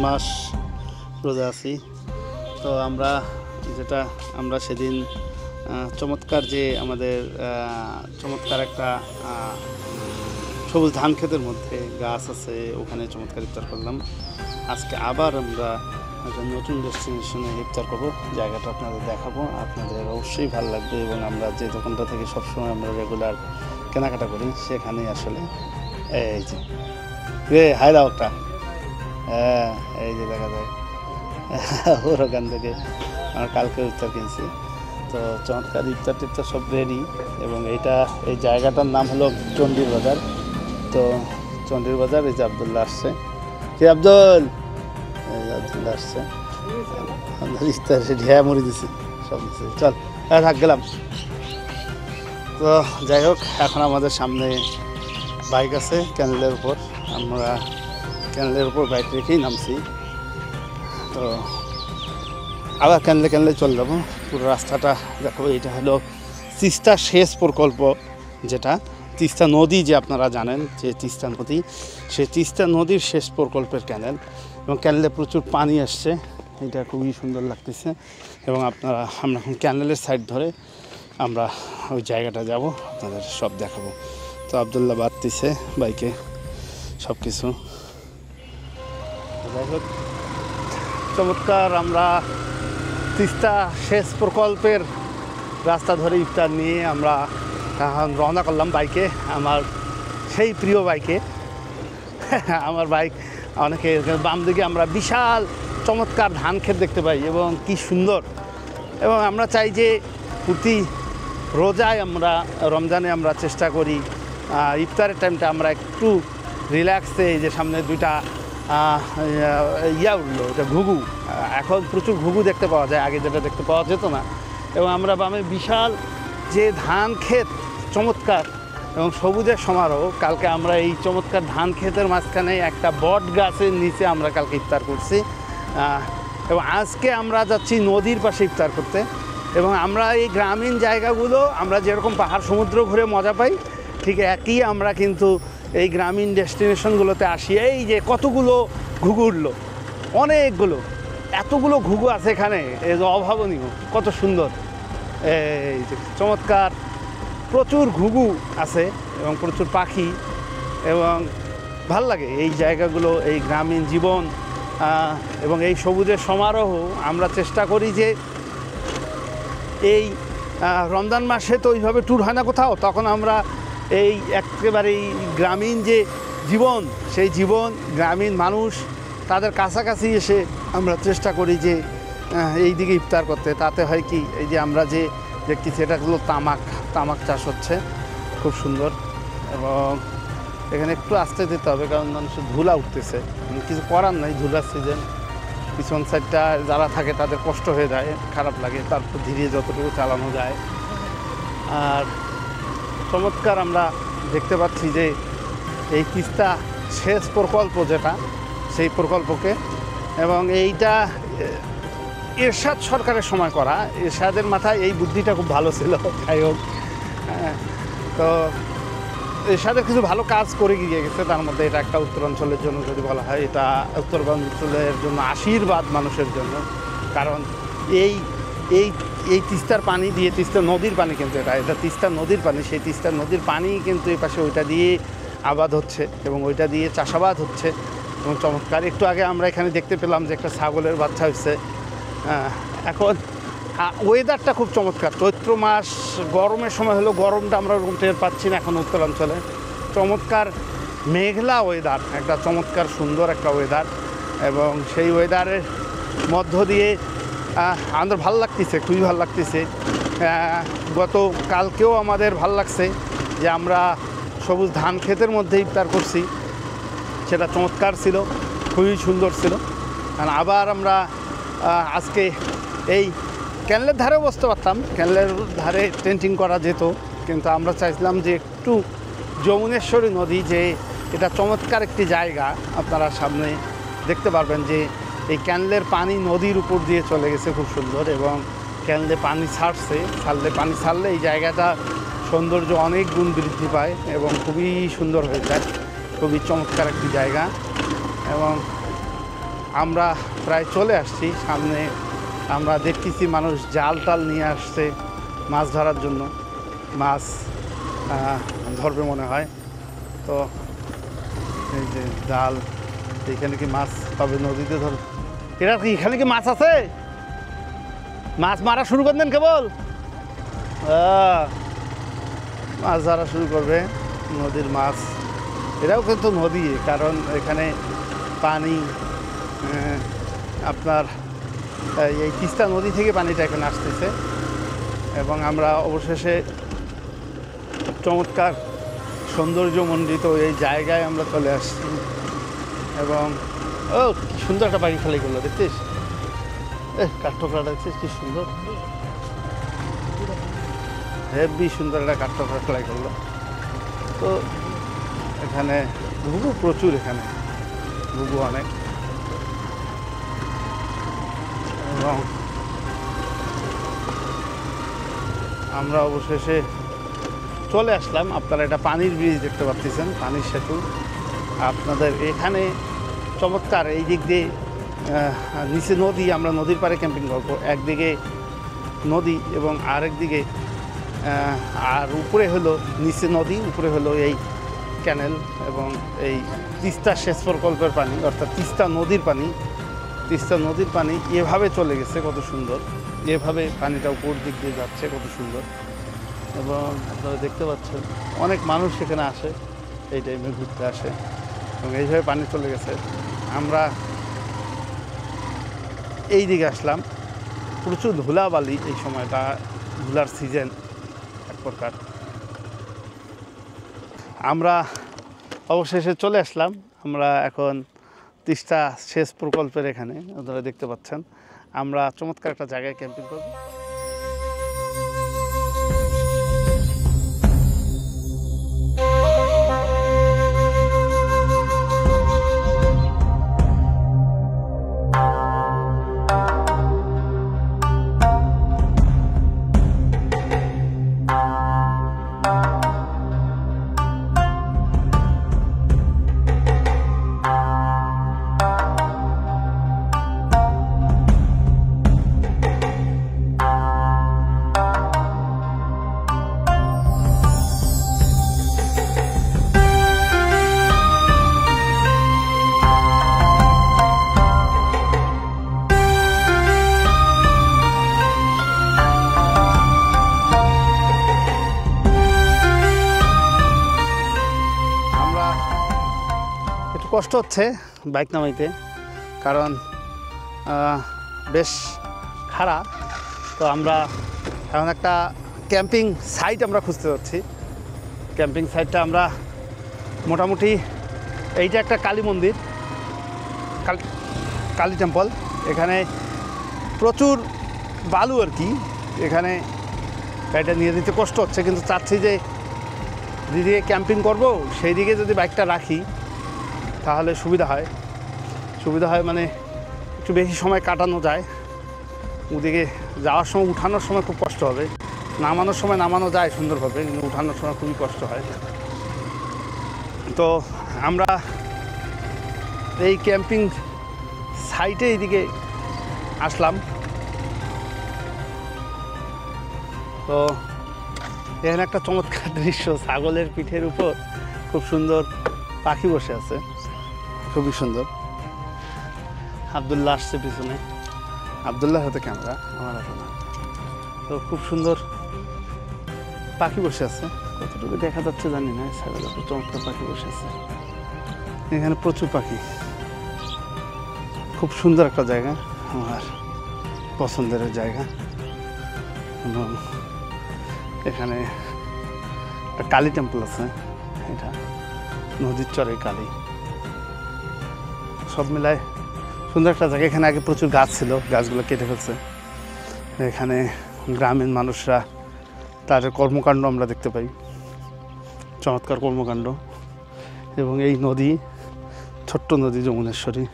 মাস রোজা আছি। তো আমরা সেদিন চমৎকার যে আমাদের চমৎকার একটা সবুজ ধান ক্ষেতের মধ্যে গাছ আছে, ওখানে চমৎকার ইফতার করলাম। আজকে আবার আমরা একটা নতুন ডেস্টিনেশনে ইফতার করবো, জায়গাটা আপনাদের দেখাবো, আপনাদের অবশ্যই ভালো লাগবে। এবং আমরা যে দোকানটা থেকে সবসময় আমরা রেগুলার কেনাকাটা করি সেখানেই আসলে এই যে হাই দাও একটা, হ্যাঁ এই যে দেখা যায় ওর ওখান থেকে আমরা কালকে ইফতার কিনছি। তো চমৎকার ইফতার টিফতার সব রেডি। এবং এই জায়গাটার নাম হলো চণ্ডীর বাজার। তো চণ্ডীর বাজার, এই যে আবদুল্লাহ আসছে। কি আব্দুল? আবদুল্লাহ আসছে, ইফতার রেডি, হ্যাঁ মুড়ি দিছি, সব দিচ্ছি। চল থাক গেলাম। তো যাই হোক, এখন আমাদের সামনে বাইক আছে ক্যানেলের উপর, আমরা ক্যানেলের উপর বাইক রেখেই নামছি। তো আবার ক্যানেলে চলে যাবো, পুরো রাস্তাটা দেখাবো। এটা হলো তিস্তা সেচ প্রকল্প, যেটা তিস্তা নদী, যে আপনারা জানেন যে তিস্তা নদী, সেই তিস্তা নদীর সেচ প্রকল্পের ক্যানেল। এবং ক্যানেলে প্রচুর পানি আসছে, এটা খুবই সুন্দর লাগতেছে। এবং আমরা এখন ক্যানেলের সাইড ধরে আমরা ওই জায়গাটা যাব, আপনাদের সব দেখাবো। তো আবদুল্লাহ বাড়তিছে বাইকে সব কিছু। যাই হোক, চমৎকার আমরা তিস্তা সেচ প্রকল্পের রাস্তা ধরে ইফতার নিয়ে আমরা এখন রওনা করলাম বাইকে, আমার সেই প্রিয় বাইকে। আমার বাইক অনেকে, বাম দিকে আমরা বিশাল চমৎকার ধান ক্ষেত দেখতে পাই এবং কি সুন্দর। এবং আমরা চাই যে প্রতি রোজায় রমজানে আমরা চেষ্টা করি ইফতারের টাইমটা আমরা একটু রিল্যাক্সে, এই যে সামনে দুইটা উঠলো, এটা ঘুঘু। এখন প্রচুর ঘুঘু দেখতে পাওয়া যায়, আগে যেটা দেখতে পাওয়া যেত না। এবং আমরা বামে বিশাল যে ধান ক্ষেত, চমৎকার এবং সবুজের সমারোহ। কালকে আমরা এই চমৎকার ধান ক্ষেতের মাঝখানে একটা বট গাছের নিচে আমরা কালকে ইফতার করছি। এবং আজকে আমরা যাচ্ছি নদীর পাশে ইফতার করতে। এবং আমরা এই গ্রামীণ জায়গাগুলো, আমরা যেরকম পাহাড় সমুদ্র ঘুরে মজা পাই, ঠিক একই আমরা কিন্তু এই গ্রামীণ ডেস্টিনেশনগুলোতে আসি। এই যে কতগুলো ঘুঘু উঠলো, অনেকগুলো, এতগুলো ঘুঘু আছে এখানে, এই যে অভাবনীয়, কত সুন্দর। এই যে চমৎকার প্রচুর ঘুঘু আছে এবং প্রচুর পাখি, এবং ভাল লাগে এই জায়গাগুলো, এই গ্রামীণ জীবন এবং এই সবুজের সমারোহ। আমরা চেষ্টা করি যে এই রমজান মাসে তো ওইভাবে ট্যুর হয় না কোথাও, তখন আমরা এই একেবারে গ্রামীণ যে জীবন, সেই জীবন, গ্রামীণ মানুষ, তাদের কাছাকাছি এসে আমরা চেষ্টা করি যে এই দিকে ইফতার করতে। তাতে হয় কি, এই যে আমরা যে দেখতেছি, এটা হলো তামাক চাষ হচ্ছে, খুব সুন্দর। এবং এখানে একটু আস্তে দিতে হবে, কারণ মানুষের ধুলা উঠতেছে, কিছু করার নাই, ধুলার সিজন। পিছন সাইডটা যারা থাকে তাদের কষ্ট হয়ে যায়, খারাপ লাগে, তারপর ধীরে যতটুকু চালানো যায়। আর চমৎকার আমরা দেখতে পাচ্ছি যে এই তিস্তা সেচ প্রকল্প, যেটা সেই প্রকল্পকে, এবং এইটা এরশাদ সরকারের সময় করা। এরশাদের মাথায় এই বুদ্ধিটা খুব ভালো ছিল। যাই হোক, তো এরশাদের কিছু ভালো কাজ করে গিয়ে গেছে, তার মধ্যে এটা একটা উত্তরাঞ্চলের জন্য যদি বলা হয়, এটা উত্তরাঞ্চলের জন্য আশীর্বাদ মানুষের জন্য। কারণ এই তিস্তার পানি দিয়ে, তিস্তা নদীর পানি, কিন্তু এটা তিস্তা নদীর পানি, সেই তিস্তা নদীর পানি কিন্তু এই পাশে ওইটা দিয়ে আবাদ হচ্ছে এবং ওইটা দিয়ে চাষাবাদ হচ্ছে। এবং চমৎকার, একটু আগে আমরা এখানে দেখতে পেলাম যে একটা ছাগলের বাচ্চা হচ্ছে। এখন ওয়েদারটা খুব চমৎকার। চৈত্র মাস, গরমের সময় হলো, গরমটা আমরা ওরকম টের পাচ্ছি না এখন উত্তরাঞ্চলে। চমৎকার মেঘলা ওয়েদার, একটা চমৎকার সুন্দর একটা ওয়েদার। এবং সেই ওয়েদারের মধ্য দিয়ে আমাদের ভালো লাগতেছে, খুবই ভালো লাগতেছে। কালকেও আমাদের ভালো লাগছে যে আমরা সবুজ ধান ক্ষেতের মধ্যে ইফতার করছি, সেটা চমৎকার ছিল, খুবই সুন্দর ছিল। কারণ আবার আমরা আজকে এই ক্যানেলের ধারেও বসতে পারতাম, ক্যানেলের ধারে টেন্টিং করা যেত, কিন্তু আমরা চাইছিলাম যে একটু যমুনেশ্বরী নদী, যে এটা চমৎকার একটি জায়গা, আপনারা সামনে দেখতে পারবেন যে এই ক্যানেলের পানি নদীর উপর দিয়ে চলে গেছে, খুব সুন্দর। এবং ক্যানেলে পানি ছাড়লে এই জায়গাটা সৌন্দর্য অনেক গুণ বৃদ্ধি পায় এবং খুবই সুন্দর হয়ে যায়, খুবই চমৎকার একটি জায়গা। এবং আমরা প্রায় চলে আসছি সামনে। আমরা দেখতেছি মানুষ জাল টাল নিয়ে আসছে মাছ ধরার জন্য, মাছ ধরবে মনে হয়। তো এই যে জাল, এখানে কি মাছ পাবে নদীতে ধর। এরা কি এখানে কি মাছ আছে? মাছ মারা শুরু করে দেন কেবল, মাছ ধরা শুরু করবে নদীর মাছ। এরাও কিন্তু নদী, কারণ এখানে পানি আপনার এই তিস্তা নদী থেকে পানিটা এখানে আসতেছে। এবং আমরা অবশেষে চমৎকার সৌন্দর্যমণ্ডিত এই জায়গায় আমরা চলে আসছি। এবং ও কি সুন্দর একটা পাখি ফেলাই করলো, দেখছিস? কাঠঠোকরাটা দেখছিস কি সুন্দর, হেভি সুন্দর একটা কাঠঠোকরা ফেলাই করলো। তো এখানে ঘুঘু প্রচুর, এখানে ঘুঘু অনেক। এবং আমরা অবশেষে চলে আসলাম। আপনারা এটা পানির ব্রিজ দেখতে পাচ্ছেন, পানির সেতু। আপনাদের এখানে চমৎকার এই দিক দিয়ে নিচে নদী, আমরা নদীর পাড়ে ক্যাম্পিং করব। একদিকে নদী এবং আরেক দিকে আর উপরে হলো নিচে নদী, উপরে হলো এই ক্যানেল এবং এই তিস্তা সেচ প্রকল্পের পানি, অর্থাৎ তিস্তা নদীর পানি। তিস্তা নদীর পানি এভাবে চলে গেছে, কত সুন্দর। এভাবে পানিটা উপর দিক দিয়ে যাচ্ছে, কত সুন্দর। এবং আপনারা দেখতে পাচ্ছেন অনেক মানুষ সেখানে আসে, এই টাইমে ঘুরতে আসে। এবং এইভাবে পানি চলে গেছে। আমরা এই দিকে আসলাম, প্রচুর ধুলাবালি এই সময়টা, ধুলার সিজন এক প্রকার। আমরা অবশেষে চলে আসলাম। আমরা এখন তিস্তা সেচ প্রকল্পের এখানে, আপনারা দেখতে পাচ্ছেন। আমরা চমৎকার একটা জায়গায় ক্যাম্পিং করব। কষ্ট হচ্ছে বাইক নামাইতে, কারণ বেশ খাড়া। তো আমরা এখন একটা ক্যাম্পিং সাইট আমরা খুঁজতে যাচ্ছি। ক্যাম্পিং সাইটটা আমরা মোটামুটি, এইটা একটা কালী মন্দির, কালী টেম্পল। এখানে প্রচুর বালু আর কি, এখানে গাড়িটা নিয়ে দিতে কষ্ট হচ্ছে। কিন্তু চাচ্ছি যে যেদিকে ক্যাম্পিং করব সেই দিকে যদি বাইকটা রাখি তাহলে সুবিধা হয়, মানে একটু বেশি সময় কাটানো যায়। ওদিকে যাওয়ার সময়, উঠানোর সময় খুব কষ্ট হবে। নামানোর সময় নামানো যায় সুন্দরভাবে, কিন্তু উঠানোর সময় খুবই কষ্ট হয়। তো আমরা এই ক্যাম্পিং সাইটে এইদিকে আসলাম। তো এখানে একটা চমৎকার দৃশ্য, ছাগলের পিঠের উপর খুব সুন্দর পাখি বসে আছে, খুবই সুন্দর। আবদুল্লাহ আসছে পিছনে, আবদুল্লাহ হাতে ক্যামেরা, আমার হাতে না। তো খুব সুন্দর পাখি বসে আছে, কতটুকু দেখা যাচ্ছে জানি না। ছাগলের উপর চমৎকার পাখি বসে আছে, এখানে প্রচুর পাখি। খুব সুন্দর একটা জায়গা, আমার পছন্দের জায়গা। এবং এখানে একটা কালী টেম্পল আছে, এটা নদীর চরে কালী। সব মিলায় সুন্দর একটা জায়গা। এখানে আগে প্রচুর গাছ ছিল, গাছগুলো কেটে ফেলছে। এখানে গ্রামীণ মানুষরা তাদের কর্মকাণ্ড আমরা দেখতে পাই, চমৎকার কর্মকাণ্ড। এবং এই নদী, ছোট্ট নদী যমুনেশ্বরী।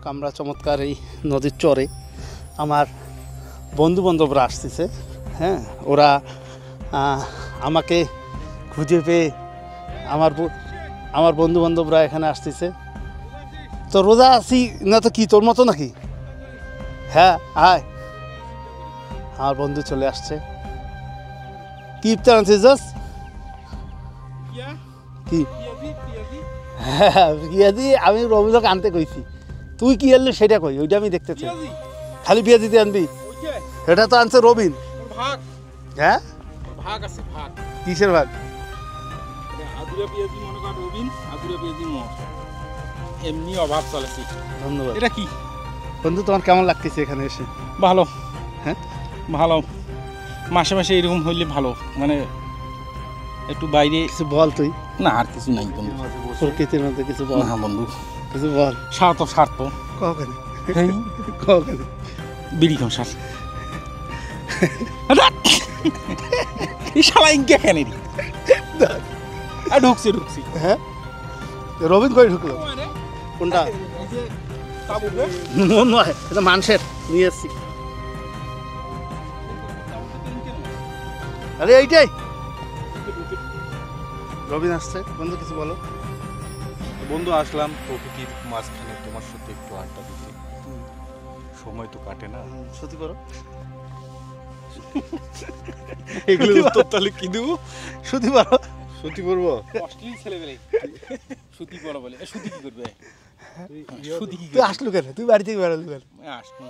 হোক আমরা চমৎকার এই নদীর চরে আমার বন্ধু বান্ধবরা আসতেছে। হ্যাঁ, ওরা আমাকে খুঁজে পেয়ে আমার বন্ধু বান্ধবরা এখানে আসতেছে। তো রোজা আছি না তো কি তোর মতো নাকি? হ্যাঁ আয়, আমার বন্ধু চলে আসছে। কি ইফতার আনছিস জাস? কি হ্যাঁ পিঁয়াজি আমি রবিদাকে আনতে কইছি, তুই কি আনলি সেটা কই, ওইটা আমি দেখতে চাই। খালি পেঁয়াজি দিয়ে আনবি? এটা তো আনছে রবিন। হ্যাঁ ভাগ আছে, ভাগ কিসের ভাগ? আদুরা পেঁয়াজি মনে কর রবিন, আদুরা পেঁয়াজি মোর, এমনি অভাব চলেছে। ধন্যবাদ। এটা কি বন্ধু তোমার কেমন লাগতেছে এখানে এসে? ভালো। হ্যাঁ ভালো, মাসে মাসে এরকম হইলে ভালো, মানে একটু বাইরে। কিছু বল তুই। না আর কিছু নাই বন্ধু, প্রকৃতির মধ্যে কিছু বল। না বন্ধু, কিছু বল। স্বার্থ স্বার্থ কখনো এই কখনো বিড়ি সংসার এই শালা ইনকে কেনে রে ঢুকছে ঢুকছি। হ্যাঁ রবিন কই ঢুকলো? কোনটা? নয়, এটা মানুষের নিয়ে এসছি। আরে এইটাই রবিন আসছে। বন্ধু কিছু বলো। বন্ধু আসলাম প্রকৃতির মাঝখানে তোমার সাথে একটু আড্ডা দিতে, সময় তো কাটে না। সত্যি করো। এগুলো উত্তর তাহলে কি দেবো? সত্যি করো। সত্যি করবো? অশ্লীল ছেলেবেলে সুতি বড় বলে সুতি কি করবে? সুতি কি তুই আসলো কেন? তুই বাড়ি থেকে বেরোলি কেন? আসলো